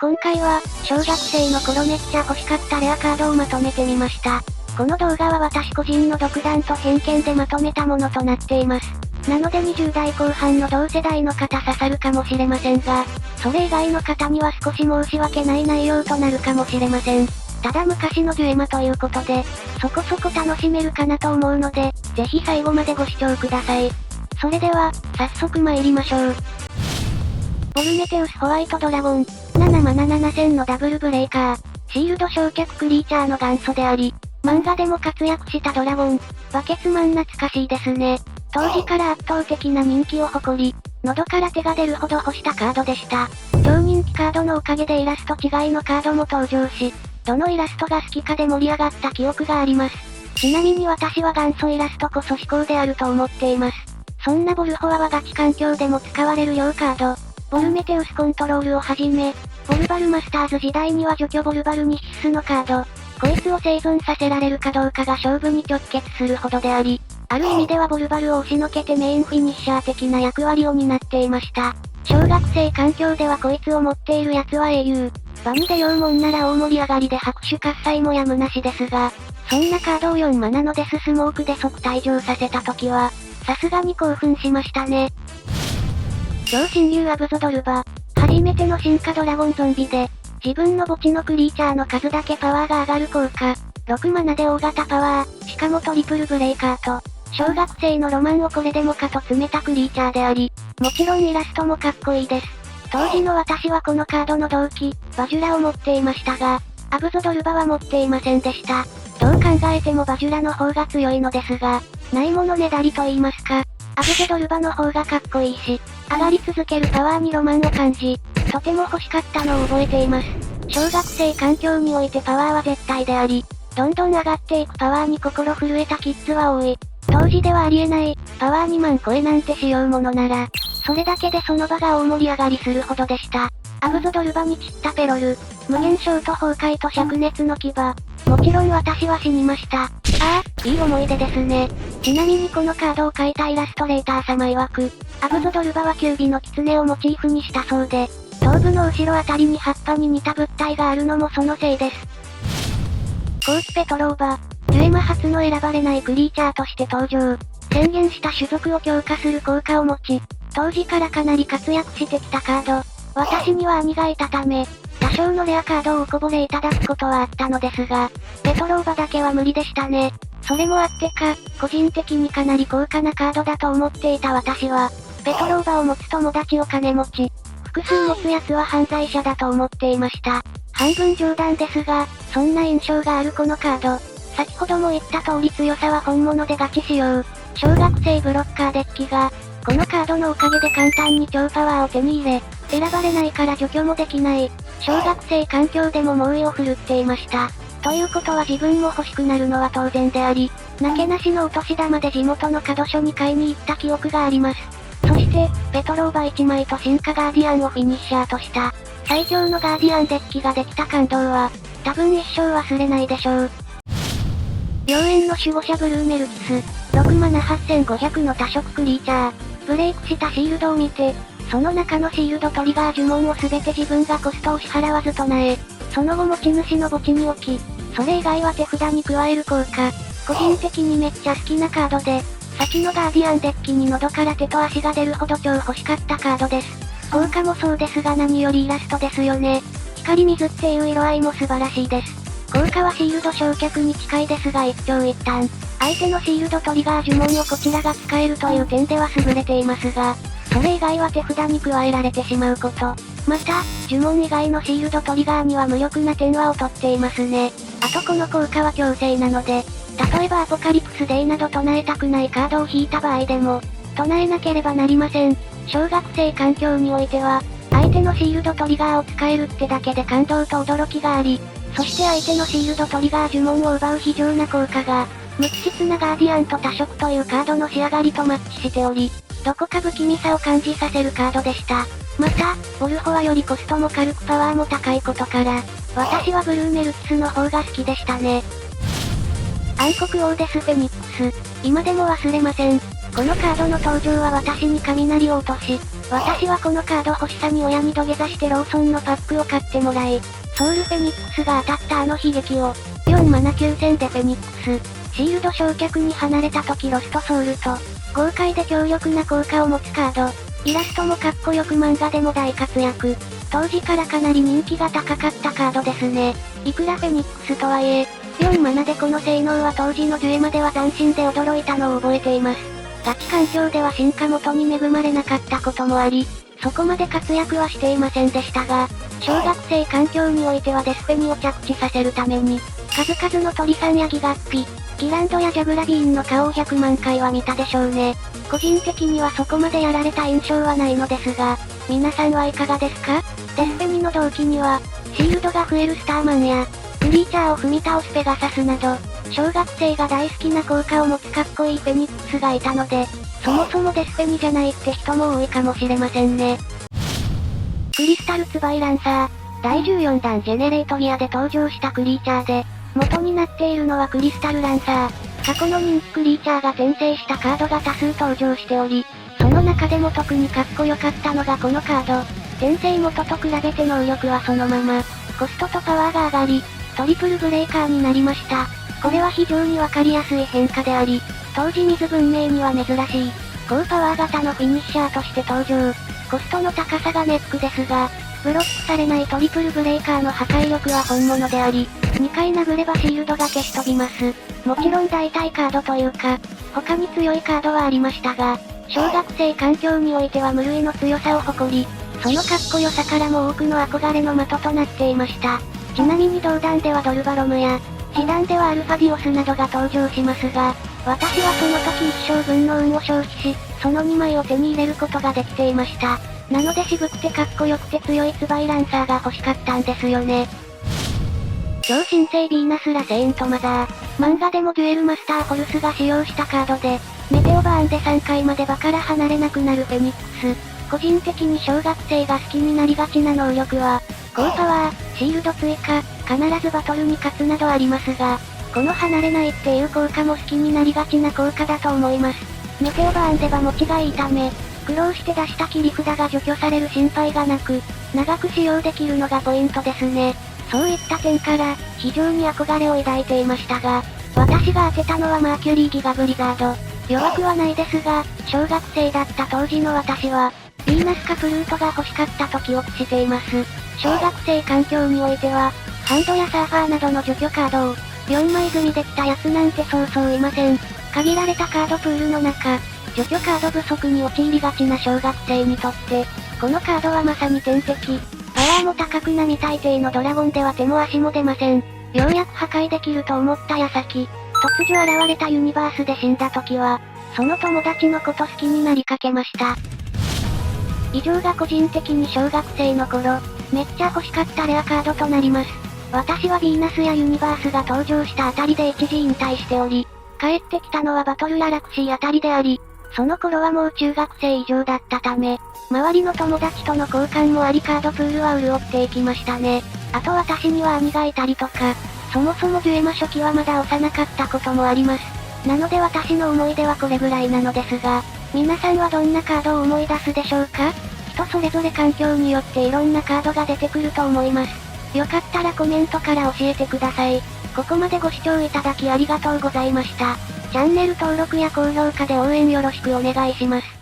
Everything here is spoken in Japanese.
今回は、小学生の頃めっちゃ欲しかったレアカードをまとめてみました。この動画は私個人の独断と偏見でまとめたものとなっています。なので20代後半の同世代の方刺さるかもしれませんが、それ以外の方には少し申し訳ない内容となるかもしれません。ただ昔のジュエマということで、そこそこ楽しめるかなと思うので、ぜひ最後までご視聴ください。それでは、早速参りましょう。ボルメテウスホワイトドラゴン、7マナ7000のダブルブレイカー、シールド焼却クリーチャーの元祖であり、漫画でも活躍したドラゴン、バケツマン懐かしいですね。当時から圧倒的な人気を誇り、喉から手が出るほど欲したカードでした。超人気カードのおかげでイラスト違いのカードも登場し、どのイラストが好きかで盛り上がった記憶があります。ちなみに私は元祖イラストこそ至高であると思っています。そんなボルホアはガチ環境でも使われる要カード。ボルメテウスコントロールをはじめ、ボルバルマスターズ時代には除去ボルバルに必須のカード。こいつを生存させられるかどうかが勝負に直結するほどであり、ある意味ではボルバルを押しのけてメインフィニッシャー的な役割を担っていました。小学生環境ではこいつを持っている奴は英雄。場に出ようもんなら大盛り上がりで拍手喝采もやむなしですが、そんなカードを4マナのデススモークで即退場させた時は、さすがに興奮しましたね。超新竜アブゾドルバ。初めての進化ドラゴンゾンビで、自分の墓地のクリーチャーの数だけパワーが上がる効果。6マナで大型パワー、しかもトリプルブレイカーと、小学生のロマンをこれでもかと詰めたクリーチャーであり、もちろんイラストもかっこいいです。当時の私はこのカードの同期、バジュラを持っていましたが、アブゾドルバは持っていませんでした。どう考えてもバジュラの方が強いのですが、ないものねだりと言いますか、アブゾドルバの方がかっこいいし、上がり続けるパワーにロマンを感じ、とても欲しかったのを覚えています。小学生環境においてパワーは絶対であり、どんどん上がっていくパワーに心震えたキッズは多い。当時ではありえない、パワー2万超えなんてしようものなら、それだけでその場が大盛り上がりするほどでした。アブゾドルバに散ったペロル、無限ショート崩壊と灼熱の牙。もちろん私は死にました。ああ、いい思い出ですね。ちなみにこのカードを描いたイラストレーター様曰く、アブゾドルバはキュービの狐をモチーフにしたそうで、頭部の後ろあたりに葉っぱに似た物体があるのもそのせいです。コーチペトローバ、ジュエマ初の選ばれないクリーチャーとして登場。宣言した種族を強化する効果を持ち、当時からかなり活躍してきたカード。私には兄がいたため、多少のレアカードをおこぼれいただくことはあったのですが、ペトローバだけは無理でしたね。それもあってか、個人的にかなり高価なカードだと思っていた私は、ペトローバを持つ友達を金持ち、複数持つ奴は犯罪者だと思っていました。半分冗談ですが、そんな印象があるこのカード。先ほども言った通り強さは本物でガチ仕様。小学生ブロッカーデッキが、このカードのおかげで簡単に超パワーを手に入れ、選ばれないから除去もできない。小学生環境でも猛威を振るっていました。ということは自分も欲しくなるのは当然であり、なけなしのお年玉で地元の角所に買いに行った記憶があります。そして、ペトローバ1枚と進化ガーディアンをフィニッシャーとした、最強のガーディアンデッキができた感動は、多分一生忘れないでしょう。妖艶の守護者ブルーメルキス、6マナ8500の多色クリーチャー、ブレイクしたシールドを見て、その中のシールドトリガー呪文をすべて自分がコストを支払わず唱え、その後持ち主の墓地に置き、それ以外は手札に加える効果。個人的にめっちゃ好きなカードで、先のガーディアンデッキに喉から手と足が出るほど超欲しかったカードです。効果もそうですが何よりイラストですよね。光水っていう色合いも素晴らしいです。効果はシールド焼却に近いですが一長一短。相手のシールドトリガー呪文をこちらが使えるという点では優れていますが、それ以外は手札に加えられてしまうこと。また、呪文以外のシールドトリガーには無力な点は劣っていますね。あとこの効果は強制なので、例えばアポカリプスデイなど唱えたくないカードを引いた場合でも、唱えなければなりません。小学生環境においては、相手のシールドトリガーを使えるってだけで感動と驚きがあり、そして相手のシールドトリガー呪文を奪う非常な効果が、無機質なガーディアンと多色というカードの仕上がりとマッチしており、どこか不気味さを感じさせるカードでした。また、ボルホアよりコストも軽くパワーも高いことから、私はブルーメルキスの方が好きでしたね。暗黒王ですフェニックス。今でも忘れません。このカードの登場は私に雷を落とし、私はこのカード欲しさに親に土下座してローソンのパックを買ってもらい、ソウルフェニックスが当たったあの悲劇を、4マナ9戦でフェニックス、シールド焼却に離れた時ロストソウルと、豪快で強力な効果を持つカード、イラストもかっこよく漫画でも大活躍。当時からかなり人気が高かったカードですね。いくらフェニックスとはいえ、4マナでこの性能は当時のジュエマでは斬新で驚いたのを覚えています。ガチ環境では進化元に恵まれなかったこともあり、そこまで活躍はしていませんでしたが、小学生環境においてはデスフェニを着地させるために、数々の鳥さんやギガッピ、ギランドやジャグラビーンの顔を100万回は見たでしょうね。個人的にはそこまでやられた印象はないのですが、皆さんはいかがですか？デスフェニの動機には、シールドが増えるスターマンや、クリーチャーを踏み倒すペガサスなど、小学生が大好きな効果を持つかっこいいフェニックスがいたので、そもそもデスフェニじゃないって人も多いかもしれませんね。クリスタルツバイランサー、第14弾ジェネレートギアで登場したクリーチャーで、元になっているのはクリスタルランサー。過去の人気クリーチャーが転生したカードが多数登場しており、その中でも特にかっこよかったのがこのカード。転生元と比べて能力はそのまま、コストとパワーが上がり、トリプルブレーカーになりました。これは非常にわかりやすい変化であり、当時水文明には珍しい、高パワー型のフィニッシャーとして登場。コストの高さがネックですが、ブロックされないトリプルブレーカーの破壊力は本物であり、2回殴ればシールドが消し飛びます。もちろん代替カードというか、他に強いカードはありましたが、小学生環境においては無類の強さを誇り、そのかっこよさからも多くの憧れの的となっていました。ちなみに同弾ではドルバロムや、次弾ではアルファディオスなどが登場しますが、私はその時一生分の運を消費し、その2枚を手に入れることができていました。なので渋くてかっこよくて強いツバイランサーが欲しかったんですよね。超新星ヴィーナスラセイントマザー。漫画でもデュエルマスターホルスが使用したカードで、メテオバーンで3回まで場から離れなくなるフェニックス。個人的に小学生が好きになりがちな能力は、高パワー、シールド追加、必ずバトルに勝つなどありますが、この離れないっていう効果も好きになりがちな効果だと思います。メテオバーンでは持ちがいいため、苦労して出した切り札が除去される心配がなく、長く使用できるのがポイントですね。そういった点から、非常に憧れを抱いていましたが、私が当てたのはマーキュリーギガブリザード。弱くはないですが、小学生だった当時の私は、ヴィーナスかプルートが欲しかったと記憶しています。小学生環境においては、ハンドやサーファーなどの除去カードを、4枚積みできたやつなんてそうそういません。限られたカードプールの中、除去カード不足に陥りがちな小学生にとって、このカードはまさに天敵。パワーも高く並大抵のドラゴンでは手も足も出ません。ようやく破壊できると思った矢先、突如現れたユニバースで死んだ時は、その友達のこと好きになりかけました。以上が個人的に小学生の頃、めっちゃ欲しかったレアカードとなります。私はヴィーナスやユニバースが登場したあたりで一時引退しており、帰ってきたのはバトルやラクシーあたりであり、その頃はもう中学生以上だったため、周りの友達との交換もありカードプールは潤っていきましたね。あと私には兄がいたりとか、そもそもデュエマ初期はまだ幼かったこともあります。なので私の思い出はこれぐらいなのですが、皆さんはどんなカードを思い出すでしょうか？人それぞれ環境によっていろんなカードが出てくると思います。よかったらコメントから教えてください。ここまでご視聴いただきありがとうございました。チャンネル登録や高評価で応援よろしくお願いします。